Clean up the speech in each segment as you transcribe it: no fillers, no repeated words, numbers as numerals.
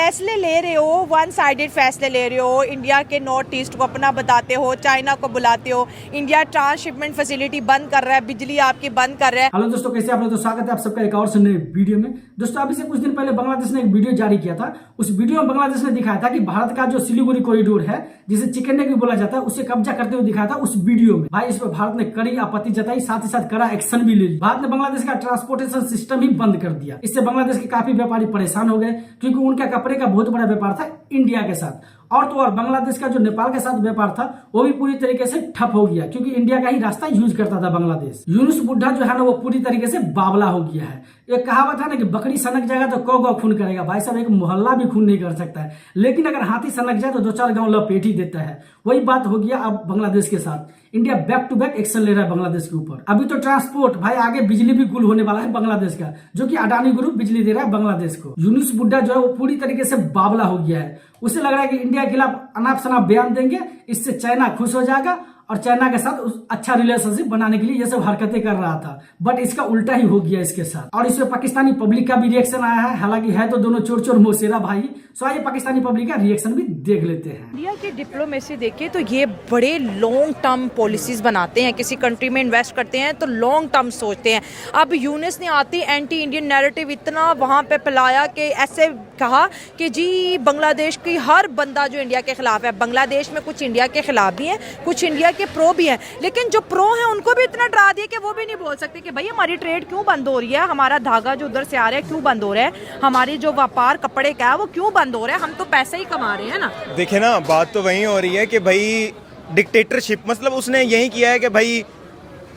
फैसले ले रहे हो, वन साइडेड फैसले ले रहे हो, इंडिया के नॉर्थ ईस्ट को अपना बताते हो, चाइना को बुलाते हो, इंडिया ट्रांसशिपमेंट फैसिलिटी बंद कर रहा है, बिजली आपकी बंद कर रहा है। हेलो दोस्तों, कैसे आप लोग? तो स्वागत है आप सबका एक और नए वीडियो में। दोस्तों, अभी से कुछ दिन पहले बांग्लादेश ने एक वीडियो जारी किया था। उस वीडियो में बांग्लादेश ने दिखाया था कि भारत का जो सिलीगुड़ी कॉरिडोर है, जिसे चिकन नेक भी बोला जाता है, उसे कब्जा करते हुए दिखाया था उस वीडियो में। भाई, इस पर भारत ने कड़ी आपत्ति जताई, साथ ही साथ कड़ा एक्शन भी ले लिया। भारत ने बांग्लादेश का ट्रांसपोर्टेशन सिस्टम ही बंद कर दिया। इससे बांग्लादेश के काफी व्यापारी परेशान हो गए, क्योंकि उनका कपड़े का बहुत बड़ा व्यापार था इंडिया के साथ। और तो और बांग्लादेश का जो नेपाल के साथ व्यापार था, वो भी पूरी तरीके से ठप हो गया, क्योंकि इंडिया का ही रास्ता यूज करता था बांग्लादेश। यूनुस बुड्ढा जो है ना, वो पूरी तरीके से बावला हो गया है। एक कहावत है ना कि बकरी सनक जाएगा तो कौ खून करेगा। भाई साहब, एक मोहल्ला भी खून नहीं कर सकता है, लेकिन अगर हाथी सनक जाए तो 2-4 गांव लपेट ही देता है। वही बात हो गया अब बांग्लादेश के साथ। India back to back action ले रहा है बांग्लादेश के ऊपर। अभी तो ट्रांसपोर्ट, भाई आगे बिजली भी गुल होने वाला है बांग्लादेश का, जो कि अडानी ग्रुप बिजली दे रहा है बांग्लादेश को। यूनुस बुड्ढा जो है वो पूरी तरीके से बावला हो गया है। उसे लग रहा है कि इंडिया के खिलाफ अनाप शनाप बयान देंगे, इससे चाइना खुश हो जाएगा और चाइना के साथ अच्छा रिलेशनशिप बनाने के लिए ये सब हरकतें कर रहा था। बट इसका उल्टा ही हो गया इसके साथ। और इसमें पाकिस्तानी पब्लिक का भी रिएक्शन आया है। हालांकि है तो दोनों चोर चोर मोसेरा भाई। सो आइए पाकिस्तानी पब्लिक का रिएक्शन भी देख लेते हैं। इंडिया की डिप्लोमेसी देखिए तो ये बड़े लॉन्ग टर्म पॉलिसीज बनाते हैं। किसी कंट्री में इन्वेस्ट करते हैं तो लॉन्ग टर्म सोचते हैं। अब यूनुस ने आती एंटी इंडियन नैरेटिव इतना वहां पे फैलाया कि ऐसे कहा कि जी बांग्लादेश की हर बंदा जो इंडिया के खिलाफ है। बांग्लादेश में कुछ इंडिया के खिलाफ भी हैं, कुछ इंडिया के प्रो भी हैं, लेकिन जो प्रो हैं उनको भी इतना डरा दिया कि वो भी नहीं बोल सकते कि भाई हमारी ट्रेड क्यों बंद हो रही है, हमारा धागा जो उधर से आ रहा है क्यों बंद हो रहा है, हमारी जो व्यापार कपड़े का है वो क्यों बंद हो रहा है, हम तो पैसे ही कमा रहे हैं ना। देखिए ना, बात तो वही हो रही है कि भाई डिक्टेटरशिप, मतलब उसने यही किया है कि भाई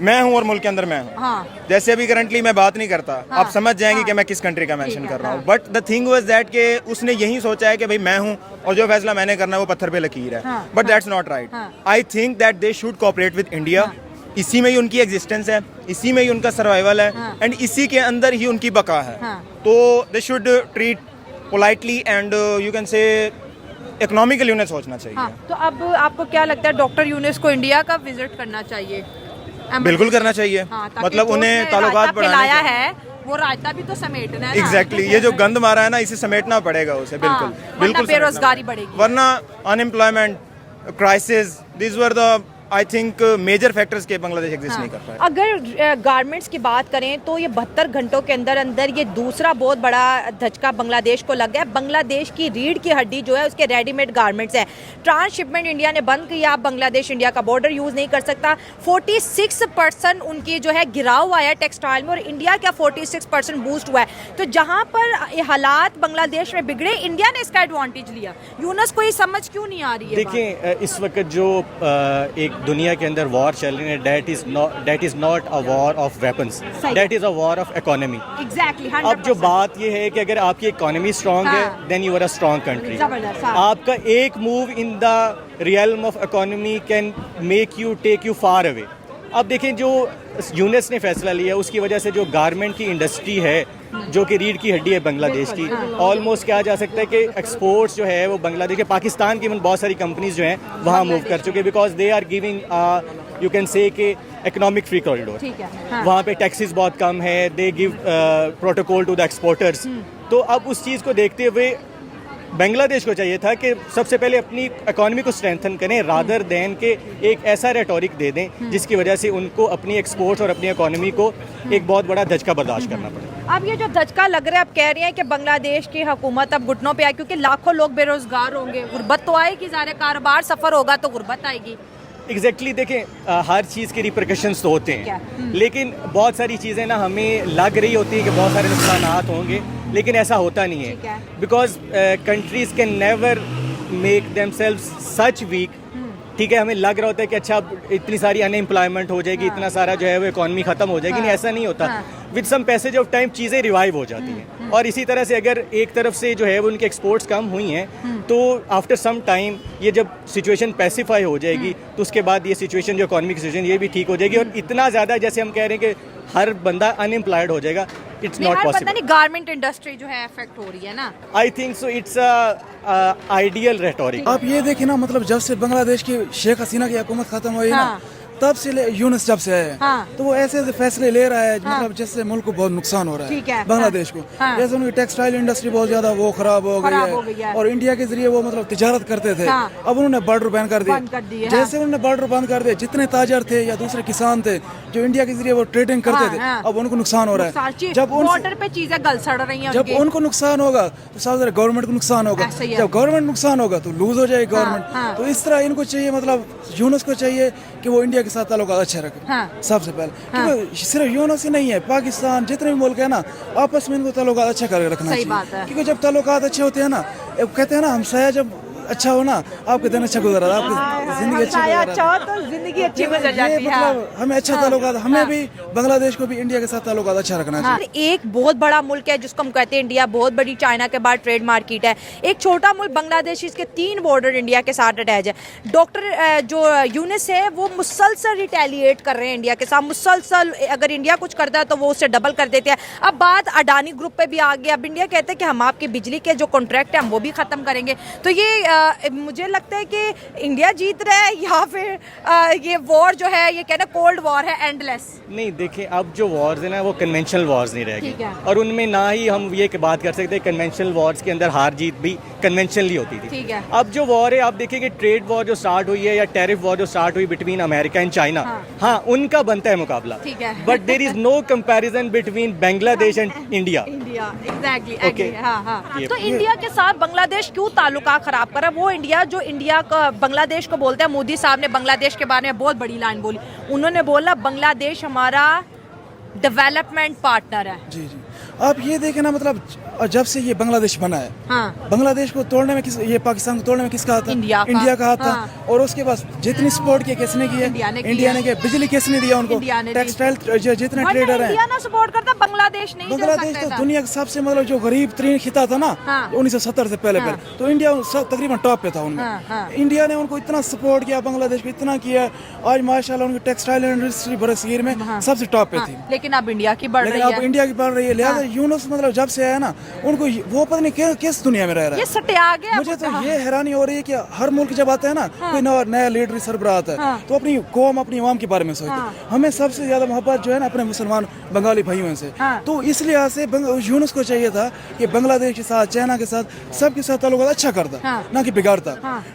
मैं हूं और मुल्क के अंदर मैं हूं। हाँ। जैसे अभी करंटली मैं बात नहीं करता, हाँ। आप समझ जाएंगे हाँ। कि मैं किस कंट्री का मेंशन कर रहा हूं। हाँ। But the thing was that कि उसने यही सोचा है कि भाई मैं हूं और जो फैसला मैंने करना है वो पत्थर पे लकीर है। हाँ। But that's not right. I think that they should cooperate with India. इसी में ही उनकी एग्जिस्टेंस है, इसी में ही उनका सर्वाइवल है, एंड इसी के अंदर ही उनकी बका है। तो they should treat politely and you can से इकोनॉमिकली उन्हें सोचना चाहिए। हाँ, तो अब आपको क्या लगता है डॉक्टर यूनुस को इंडिया का विजिट करना चाहिए? बिल्कुल करना चाहिए। हाँ, मतलब उन्हें ताल्लुकात बढ़ाया है, वो रायता भी तो समेटना है ना। एग्जैक्टली, ये जो गंद मारा है ना, इसे समेटना पड़ेगा उसे। बिल्कुल बिल्कुल, बेरोजगारी बढ़ेगी, वरना unemployment crisis, this were the I think major factors के बांग्लादेश एग्जिस्ट नहीं कर पाए। अगर गारमेंट्स की बात करें तो ये 72 घंटों के अंदर अंदर ये दूसरा बहुत बड़ा धचका बांग्लादेश को लग गया। बांग्लादेश की रीढ़ की हड्डी जो है उसके रेडीमेड गारमेंट्स है। ट्रांसशिपमेंट इंडिया ने बंद किया, बांग्लादेश इंडिया का बॉर्डर यूज नहीं कर सकता। 46% उनकी जो है गिराव हुआ है टेक्सटाइल में, और इंडिया का 46% बूस्ट हुआ है। तो जहां पर हालात बांग्लादेश में बिगड़े, इंडिया ने इसका एडवांटेज लिया। यूनुस को ये समझ क्यों नहीं आ रही है? देखिए, इस वक्त जो एक दुनिया के अंदर वॉर चल रही है, that is not a war of weapons, that is a war of economy. Exactly. अब जो बात ये है कि अगर आपकी इकोनॉमी स्ट्रांग है, then you are a strong country. आपका एक move in the realm of economy can make you take you far away. अब देखें, जो यूनुस ने फैसला लिया उसकी वजह से जो गारमेंट की इंडस्ट्री है, जो कि रीढ़ की हड्डी है बांग्लादेश की, ऑलमोस्ट कहा जा सकता है कि एक्सपोर्ट्स जो है वो बांग्लादेश के, पाकिस्तान की बहुत सारी कंपनीज जो हैं वहाँ मूव कर चुके, because they are giving you can say कि इकोनॉमिक फ्री कॉरिडोर। वहाँ पे टैक्सेस बहुत कम है, they give protocol to the exporters. तो अब उस चीज़ को देखते हुए बांग्लादेश को चाहिए था कि सबसे पहले अपनी इकोनॉमी को स्ट्रेंथन करें, रादर देन के एक ऐसा रेटोरिक दे दें जिसकी वजह से उनको अपनी एक्सपोर्ट्स और अपनी इकोनॉमी को एक बहुत बड़ा धचका बर्दाश्त करना पड़े। अब ये जो धचका लग रहा है, अब कह रहे हैं कि बांग्लादेश की हुकूमत अब घुटनों पे आए, क्योंकि लाखों लोग बेरोजगार होंगे, गुर्बत तो आएगी, ज़ाहिर कारोबार सफर होगा तो गुर्बत आएगी। एग्जैक्टली देखें, हर चीज़ के रिप्रकशंस तो होते हैं, लेकिन बहुत सारी चीज़ें ना हमें लग रही होती है कि बहुत सारे नुकसानात होंगे, लेकिन ऐसा होता नहीं है। Because countries can never make themselves such weak. ठीक है, हमें लग रहा होता है कि अच्छा इतनी सारी अनएम्प्लॉयमेंट हो जाएगी, इतना सारा जो है वो इकॉनमी खत्म हो जाएगी। नहीं, ऐसा नहीं होता। With some passage of time चीज़ें रिवाइव हो जाती हैं। और इसी तरह से अगर एक तरफ से जो है वो उनके एक्सपोर्ट्स कम हुई हैं, तो आफ्टर सम टाइम ये जब सिचुएशन पैसिफाई हो जाएगी तो उसके बाद ये सिचुएशन, जो इकॉनमिक सिचुएशन, ये भी ठीक हो जाएगी। और इतना ज़्यादा जैसे हम कह रहे हैं कि हर बंदा अनएम्प्लॉयड हो जाएगा, इट्स नॉट पॉसिबल। पता नहीं गारमेंट इंडस्ट्री जो है अफेक्ट हो रही है ना। I think so, it's ideal rhetoric. आप ये देखें ना, मतलब जब से बांग्लादेश की शेख हसीना की हुकूमत खत्म हुई ना, तब से यूनुस जब से आए हैं, हाँ। तो वो ऐसे ऐसे फैसले ले रहा है मतलब जिससे मुल्क को बहुत नुकसान हो रहा ठीक है है, बांग्लादेश को। हाँ। जैसे उनकी टेक्सटाइल इंडस्ट्री बहुत ज्यादा वो खराब हो खराब हो गई गई है है। और इंडिया के जरिए वो मतलब तिजारत करते थे, हाँ। अब उन्होंने बॉर्डर बैन कर बंद कर दिए, दिए। हाँ। जैसे उन्होंने बॉर्डर बंद कर दिए, जितने ताजर थे या दूसरे किसान थे जो इंडिया के जरिए वो ट्रेडिंग करते हाँ, थे, हाँ। अब उनको नुकसान हो रहा है। जब बॉर्डर पे चीजें गल सड़ रही हैं जब उनकी। उनको नुकसान होगा तो साथ गवर्नमेंट को नुकसान होगा, ऐसा ही है। जब गवर्नमेंट नुकसान होगा तो लूज हो जाएगी गवर्नमेंट। हाँ। तो इस तरह इनको चाहिए मतलब यूनुस को चाहिए कि वो इंडिया के साथ ताल्लुकात अच्छे रखे। हाँ। सबसे पहले क्योंकि सिर्फ यूनुस ही नहीं है, पाकिस्तान जितने भी मुल्क है ना, आपस में इनको ताल्लुकात अच्छे करके रखना सही चाहिए। बात है। क्योंकि जब ताल्लुकात अच्छे होते हैं ना, कहते हैं ना हमसाया जब अच्छा हो ना, आपके दिन अच्छा गुजरा, आपकी जिंदगी अच्छी हमसाया गुजरा। अच्छा हो तो जिंदगी अच्छी गुजर ये जाती है। मतलब हमें अच्छा ताल्लुकात, हमें भी बांग्लादेश को भी इंडिया के साथ ताल्लुकात अच्छा रखना हाँ, चाहिए। एक बहुत बड़ा मुल्क है जिसको हम कहते हैं इंडिया, बहुत बड़ी चाइना के बाद ट्रेड मार्केट है। एक छोटा मुल्क बांग्लादेश, इसके 3 बॉर्डर इंडिया के साथ अटैच है। डॉक्टर जो यूनिस है वो मुसलसल रिटेलिएट कर रहे हैं इंडिया के साथ, मुसलसल अगर इंडिया कुछ करता है तो वो उससे डबल कर देते हैं। अब बात अडानी ग्रुप पे भी आ गई। अब इंडिया कहते हैं कि हम आपके बिजली के जो कॉन्ट्रैक्ट हैं हम वो भी ख़त्म करेंगे। तो ये मुझे लगता है कि इंडिया जीत रहा है या फिर ये वॉर जो है ये कहना कोल्ड वॉर है, एंडलेस। नहीं देखिए, अब जो वॉर्स है ना वो कन्वेंशनल वॉर्स नहीं ठीक है। रहेगी, और उनमें ना ही हम ये बात कर सकते हैं कन्वेंशनल वॉर्स के अंदर हार जीत भी कन्वेंशनली होती थी। ठीक है। अब जो वॉर है आप देखिए कि ट्रेड वॉर जो स्टार्ट हुई है या टैरिफ वॉर जो स्टार्ट हुई बिटवीन अमेरिका एंड चाइना, हाँ उनका बनता है मुकाबला। ठीक है। But there is no comparison between Bangladesh and India. India exactly Okay. हाँ। ये- तो इंडिया के साथ बांग्लादेश क्यों ताल्लुका खराब करा? वो इंडिया जो इंडिया का बांग्लादेश को बोलते हैं, मोदी साहब ने बांग्लादेश के बारे में बहुत बड़ी लाइन बोली। उन्होंने बोला बांग्लादेश हमारा डेवलपमेंट पार्टनर है। जी जी, आप ये देखें ना मतलब जब से ये बांग्लादेश बना है, हाँ। बांग्लादेश को तोड़ने में ये पाकिस्तान को तोड़ने में किसका हाथ था? इंडिया का हाथ था। हाँ। और उसके बाद जितनी सपोर्ट किया किसने की है? इंडिया ने किया। बिजली किसने दिया उनको? इंडिया ने दी। टेक्सटाइल जितने वरना ट्रेडर हैं, इंडिया ना सपोर्ट करता, बांग्लादेश नहीं चल बांग्लादेश सकता तो था। दुनिया का सबसे मतलब जो गरीब तरीन खिता था ना, हाँ। 1970 से पहले हाँ। तो इंडिया तकरीबन टॉप पे था उनमें। हाँ। इंडिया ने उनको इतना सपोर्ट किया, बांग्लादेश को इतना किया, आज माशाल्लाह उनकी टेक्सटाइल इंडस्ट्री बरसगीर में सबसे टॉप पे थी। लेकिन अब इंडिया की बढ़ लेकिन रही अब है। इंडिया की बढ़ रही है, लिहाजा यूनुस मतलब जब से आया ना, उनको वो पता नहीं किस दुनिया में रह रहा ये है। सटे आ गया। मुझे तो ये हैरानी हो रही है कि हर मुल्क जब आता है ना, कोई नया लीडर सरबराह आता है, तो अपनी कौम अपनी अवाम के बारे में सोचते हैं। हमें सबसे ज्यादा मोहब्बत जो है ना अपने मुसलमान बंगाली भाइयों से। तो इस लिहाज से यूनुस को चाहिए था कि बांग्लादेश के साथ, चाइना के साथ, सबके साथ ताल्लुकात अच्छा करता, ना कि बिगाड़ता।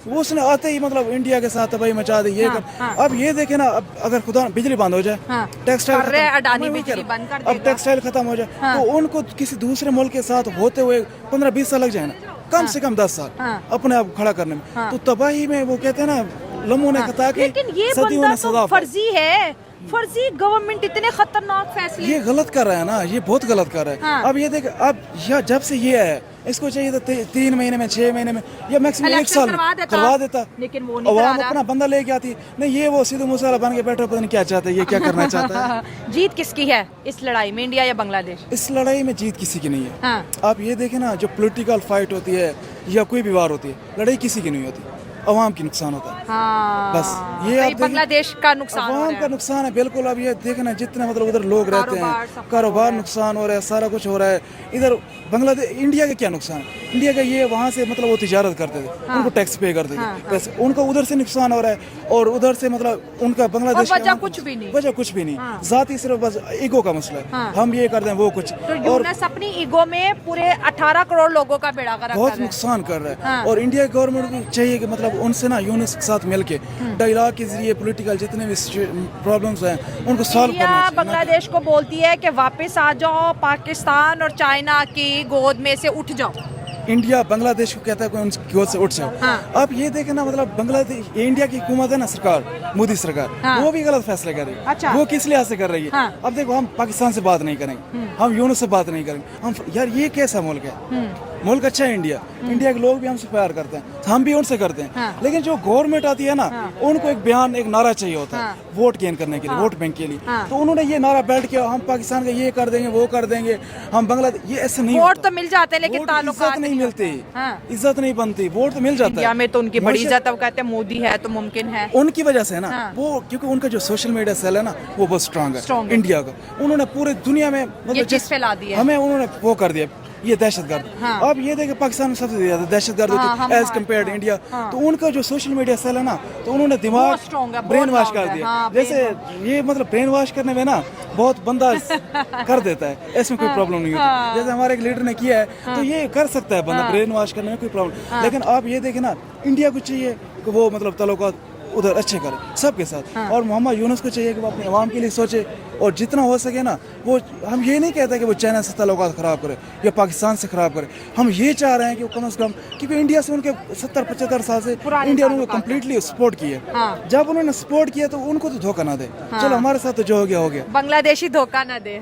वो उसने आते ही मतलब इंडिया के साथ तबाही मचा दी, ये कर। अब ये देखे ना, अब अगर खुदा बिजली बंद हो जाए, टेक्सटाइल कर रहे हैं, अडानी मैं वही बिजली कह रहा हूं, बंद कर अब देगा। टेक्सटाइल खत्म हो जाए तो उनको किसी दूसरे मुल्क के साथ होते हुए 15-20 साल लग जाए ना, कम से कम 10 साल अपने आप खड़ा करने में। तो तबाही में वो कहते हैं ना, लम्हों ने खता के लेकिन ये सदियों बंदा ने तो सजा पाई। फर्जी है, फर्जी गवर्नमेंट इतने खतरनाक फैसले। ये गलत कर रहा है ना, ये बहुत गलत कर रहा है। अब ये देख, अब जब से ये है, इसको चाहिए था 3 महीने में, 6 महीने में या मैक्सिमम 1 साल करवा देता, लेकिन वो नहीं अवाम करा रहा। अपना बंदा लेके आती। नहीं, ये वो सीधे मूसा बन के बैठा, पता नहीं क्या चाहता है, ये क्या करना चाहता है। जीत किसकी है इस लड़ाई में, इंडिया या बांग्लादेश? इस लड़ाई में जीत किसी की नहीं है। हाँ। आप ये देखें ना, जो पॉलिटिकल फाइट होती है या कोई भी वार होती है, लड़ाई किसी की नहीं होती, अवाम की नुकसान होता है। हाँ। बस ये तो आप देखें, बांग्लादेश का नुकसान हो अवाम रहा का है। नुकसान है बिल्कुल। अब ये देखना, जितने मतलब उधर लोग रहते कारोबार हैं, सब हो रहा कारोबार है। नुकसान हो रहा है, सारा कुछ हो रहा है। इधर बांग्लादेश, इंडिया का क्या नुकसान है? इंडिया का ये वहाँ से मतलब वो तिजारत करते थे, उनको टैक्स पे करते थे पैसे, उनका उधर से नुकसान हो रहा है। और उधर से मतलब उनका बांग्लादेश और वजह का कुछ भी नहीं। वजह कुछ भी नहीं, जाती सिर्फ बस ईगो का मसला है। हम ये कर दें, वो कुछ, तो और यूनस अपनी ईगो में पूरे 18 करोड़ लोगों का बेड़ा कर रखा बहुत है। नुकसान कर रहा है। और इंडिया गवर्नमेंट को चाहिए कि मतलब उनसे ना यूनिस के साथ मिलके डायलॉग के जरिए पॉलिटिकल जितने भी प्रॉब्लम्स हैं उनको सॉल्व करना इंडिया चाहिए। बांग्लादेश को बोलती है कि वापस आ जाओ, पाकिस्तान और चाइना की गोद में से उठ जाओ। इंडिया बांग्लादेश को कहता है कि उनकी गोद से उठ जाओ। आप ये देखें ना, मतलब बांग्लादेश, ये इंडिया की हुकूमत है ना, सरकार, मोदी सरकार, वो भी गलत फैसले कर रही है। अच्छा। वो किस लिहाज से कर रही है? हाँ। अब देखो, हम पाकिस्तान से बात नहीं करेंगे, हम यूनुस से बात नहीं करेंगे, हम यार ये कैसा मुल्क है? मुल्क अच्छा है इंडिया, इंडिया के लोग भी हमसे प्यार करते हैं, हम भी उनसे करते हैं। लेकिन जो गवर्नमेंट आती है ना, उनको एक बयान, एक नारा चाहिए होता है वोट गेन करने के लिए, वोट बैंक के लिए। तो उन्होंने ये नारा बैठ किया, हम पाकिस्तान का ये कर देंगे, वो कर देंगे, हम बांग्लादेश, ये ऐसे नहीं वोट होता। तो मिल जाते हैं लेकिन वोट ताल्लुकात इज्जत नहीं मिलती, हाँ। इज्जत नहीं बनती, वोट तो मिल जाता है। इंडिया में तो उनकी बड़ी मुझे- इज्जत है, वो कहते हैं मोदी है तो मुमकिन है। उनकी वजह से है ना, हाँ। वो क्योंकि उनका जो सोशल मीडिया सेल है ना, वो बहुत स्ट्रांग Strong है है। इंडिया का। उन्होंने पूरे दुनिया में ये मतलब चीज़ फैला दी है। हमें उन्होंने वो कर दिया, ये दहशतगर्द। अब ये देखे पाकिस्तान में सबसे ज्यादा दहशतगर्द होती है एज कम्पेयर इंडिया। तो उनका जो सोशल मीडिया सेल है ना, तो उन्होंने बहुत strong है, दिमाग बहुत ब्रेन वॉश strong कर है, दिया। हाँ, जैसे ये मतलब ब्रेन वॉश करने में ना बहुत बंदा कर देता है, इसमें कोई प्रॉब्लम नहीं होती। जैसे हमारे एक लीडर ने किया है तो ये कर सकता है बंदा, ब्रेन वॉश करने में कोई प्रॉब्लम। लेकिन आप ये देखें ना, इंडिया को चाहिए कि वो मतलब ताल्लुकात उधर अच्छे करे सबके साथ, और मोहम्मद यूनुस को चाहिए कि वो अपने अवाम के लिए सोचे, और जितना हो सके ना वो, हम ये नहीं कहते कि वो चाइना से ताल्लुकात खराब करे या पाकिस्तान से खराब करे। हम ये चाह रहे हैं कि वो कम से कम, क्योंकि इंडिया से उनके 70-75 साल से इंडिया ने उनको कम्प्लीटली सपोर्ट किया। जब उन्होंने सपोर्ट किया तो उनको तो धोखा ना दे। चलो हमारे साथ तो जो हो गया हो गया, बांग्लादेशी धोखा ना दे।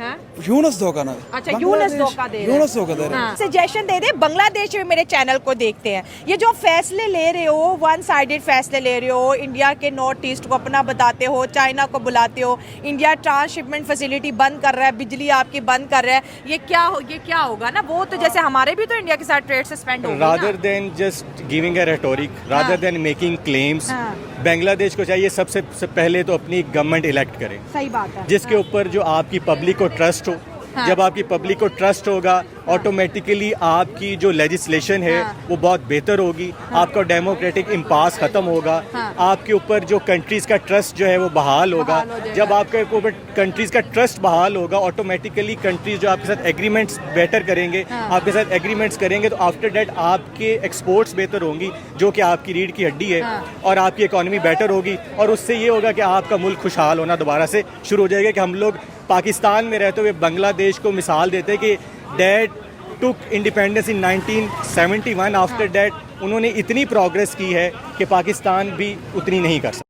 यूनुस धोखा ना दे। अच्छा, यूनुस धोखा दे रहे हैं। यूनुस धोखा दे रहे हैं। सजेशन दे दे बांग्लादेश में मेरे चैनल को देखते हैं। ये जो फैसले ले रहे हो, वन साइडेड फैसले ले रहे हो, इंडिया के नॉर्थ ईस्ट को अपना बताते हो, चाइना को बुलाते हो, इंडिया ट्रांसशिपमेंट फैसिलिटी बंद कर रहा है, बिजली आपकी बंद कर रहा है, ये क्या होगा ना? वो तो जैसे हमारे भी तो इंडिया के साथ ट्रेड सस्पेंड होगा। Rather than just giving a rhetoric, rather than making claims, Bangladesh को चाहिए सबसे पहले तो अपनी गवर्नमेंट इलेक्ट करे, सही बात है, जिसके ऊपर जो आपकी पब्लिक को ट्रस्ट हो। जब आपकी पब्लिक को ट्रस्ट होगा, ऑटोमेटिकली आपकी जो लेजिस्लेशन है वो बहुत बेहतर होगी, आपका डेमोक्रेटिक इम्पास खत्म होगा, आपके ऊपर जो कंट्रीज का ट्रस्ट जो है वो बहाल होगा। जब आपके ऊपर कंट्रीज का ट्रस्ट बहाल होगा, ऑटोमेटिकली कंट्रीज जो आपके साथ एग्रीमेंट्स बेटर करेंगे, आपके साथ एग्रीमेंट्स करेंगे, तो आफ्टर डेट आपके एक्सपोर्ट्स बेहतर होंगी, जो कि आपकी रीढ़ की हड्डी है, और आपकी इकोनॉमी बेटर होगी, और उससे ये होगा कि आपका मुल्क खुशहाल होना दोबारा से शुरू हो जाएगा। कि हम लोग पाकिस्तान में रहते हुए बांग्लादेश को मिसाल देते हैं कि that took independence in 1971, after that उन्होंने इतनी प्रोग्रेस की है कि पाकिस्तान भी उतनी नहीं कर सकता।